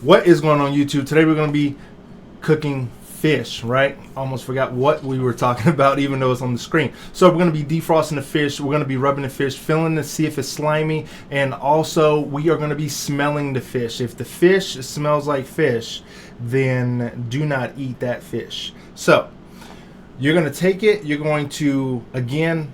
What is going on YouTube? Today we're going to be cooking fish, right? Almost forgot what we were talking about even though it's on the screen. So we're going to be defrosting the fish, we're going to be rubbing the fish, feeling to see if it's slimy, and also we are going to be smelling the fish. If the fish smells like fish, then do not eat that fish. So you're going to take it, you're going to again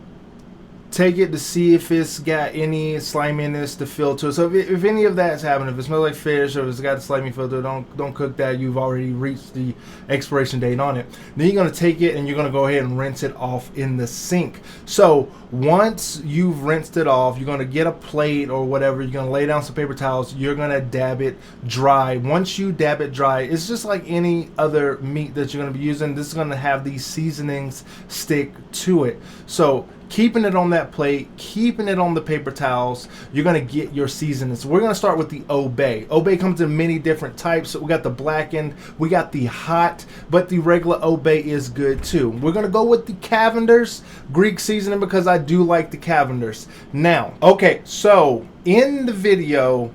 take it to see if it's got any sliminess to filter. So if any of that's happening, if it smells like fish or if it's got a slimy filter, don't cook that. You've already reached the expiration date on it. Then you're going to take it and you're going to go ahead and rinse it off in the sink. So once you've rinsed it off, you're going to get a plate or whatever. You're going to lay down some paper towels. You're going to dab it dry. Once you dab it dry, it's just like any other meat that you're going to be using. This is going to have these seasonings stick to it. So keeping it on that plate, keeping it on the paper towels, you're going to get your seasonings. We're going to start with the Old Bay. Old Bay comes in many different types. We got the blackened, we got the hot, but the regular Old Bay is good too. We're going to go with the Cavender's Greek seasoning because I do like the Cavender's. Now, okay, so in the video,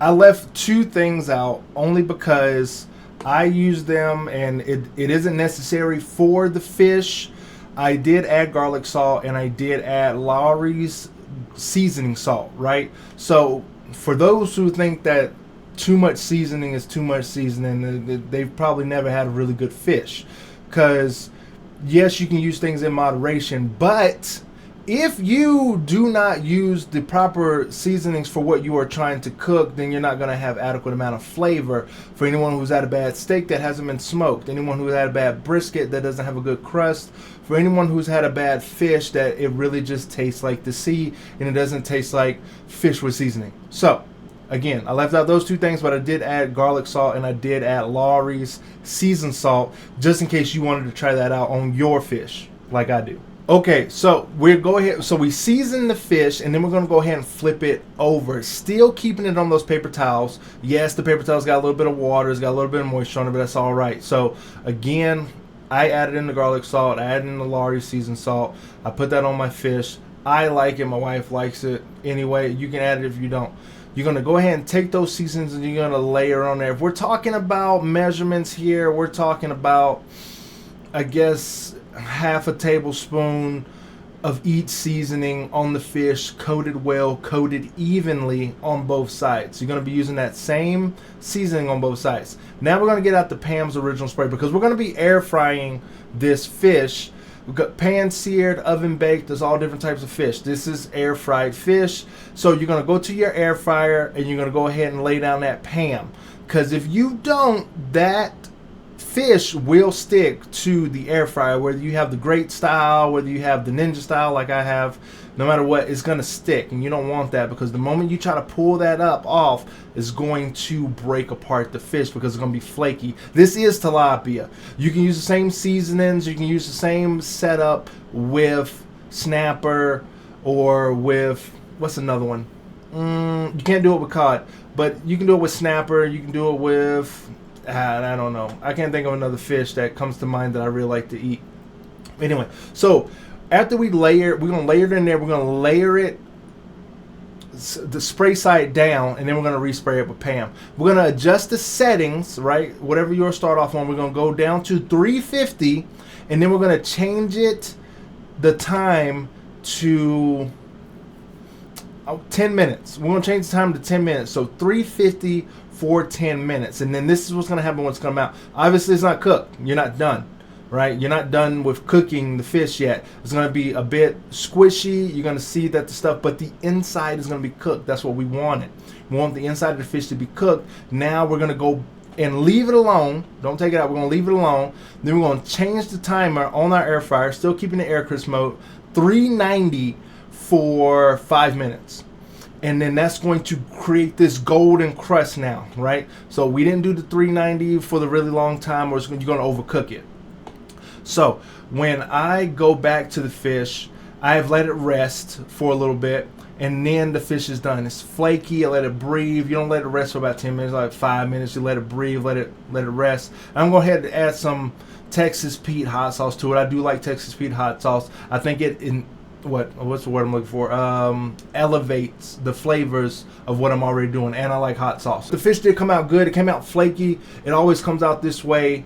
I left two things out only because I use them and it isn't necessary for the fish. I did add garlic salt and I did add Lawry's seasoning salt, right? So for those who think that too much seasoning is too much seasoning, they've probably never had a really good fish. Because yes, you can use things in moderation, but if you do not use the proper seasonings for what you are trying to cook, then you're not going to have adequate amount of flavor. For anyone who's had a bad steak that hasn't been smoked, anyone who's had a bad brisket that doesn't have a good crust, for anyone who's had a bad fish that it really just tastes like the sea and it doesn't taste like fish with seasoning. So again, I left out those two things, but I did add garlic salt and I did add Lawry's seasoned salt just in case you wanted to try that out on your fish like I do. Okay, so we season the fish and then we're gonna go ahead and flip it over, still keeping it on those paper towels. Yes, the paper towels got a little bit of water, it's got a little bit of moisture on it, but that's all right. So again, I added in the garlic salt, I added in the Lawry seasoned salt, I put that on my fish. I like it, my wife likes it. Anyway, you can add it if you don't. You're gonna go ahead and take those seasonings and you're gonna layer on there. If we're talking about measurements here, we're talking about, I guess, half a tablespoon of each seasoning on the fish, coated well, coated evenly on both sides. You're going to be using that same seasoning on both sides. Now we're going to get out the Pam's original spray because we're going to be air frying this fish. We've got pan seared, oven baked. There's all different types of fish. This is air fried fish. So you're going to go to your air fryer and you're going to go ahead and lay down that Pam, because if you don't, that fish will stick to the air fryer. Whether you have the great style, whether you have the ninja style like I have, no matter what, it's going to stick, and you don't want that because the moment you try to pull that up off, it's going to break apart the fish because it's going to be flaky. This is tilapia. You can use the same seasonings, you can use the same setup with snapper or with, what's another one? You can't do it with cod, but you can do it with snapper, you can do it with, I don't know. I can't think of another fish that comes to mind that I really like to eat. Anyway, so after we layer, we're going to layer it in there. We're going to layer it, the spray side down, and then we're going to respray it with Pam. We're going to adjust the settings, right? Whatever you'll start off on, we're going to go down to 350, and then we're going to change it, the time to 10 minutes. We're going to change the time to 10 minutes. So 350 for 10 minutes. And then this is what's going to happen when it's come out. Obviously, it's not cooked. You're not done, right? You're not done with cooking the fish yet. It's going to be a bit squishy. You're going to see that the stuff, but the inside is going to be cooked. That's what we wanted. We want the inside of the fish to be cooked. Now we're going to go and leave it alone. Don't take it out. We're going to leave it alone. Then we're going to change the timer on our air fryer, still keeping the air crisp mode, 390 for 5 minutes. And then that's going to create this golden crust now, right? So we didn't do the 390 for the really long time, or you're going to overcook it. So when I go back to the fish, I have let it rest for a little bit, and then the fish is done. It's flaky. I let it breathe. You don't let it rest for about 10 minutes, like 5 minutes. You let it breathe, let it rest. And I'm going to add some Texas Pete hot sauce to it. I do like Texas Pete hot sauce. I think it what's the word I'm looking for? Elevates the flavors of what I'm already doing, and I like hot sauce. The fish did come out good. It came out flaky. It always comes out this way,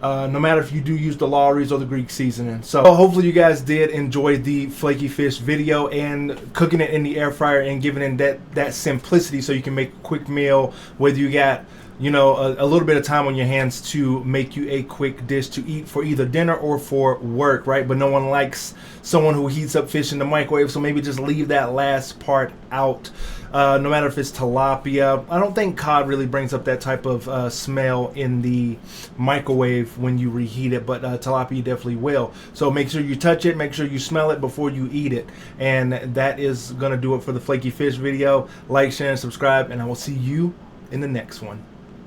no matter if you do use the Lawry's or the Greek seasoning. So hopefully you guys did enjoy the flaky fish video and cooking it in the air fryer and giving it that simplicity so you can make a quick meal, whether you got a little bit of time on your hands to make you a quick dish to eat for either dinner or for work, right? But no one likes someone who heats up fish in the microwave, so maybe just leave that last part out. No matter if it's tilapia. I don't think cod really brings up that type of smell in the microwave when you reheat it, but tilapia definitely will. So make sure you touch it, make sure you smell it before you eat it. And that is going to do it for the flaky fish video. Like, share, and subscribe, and I will see you in the next one.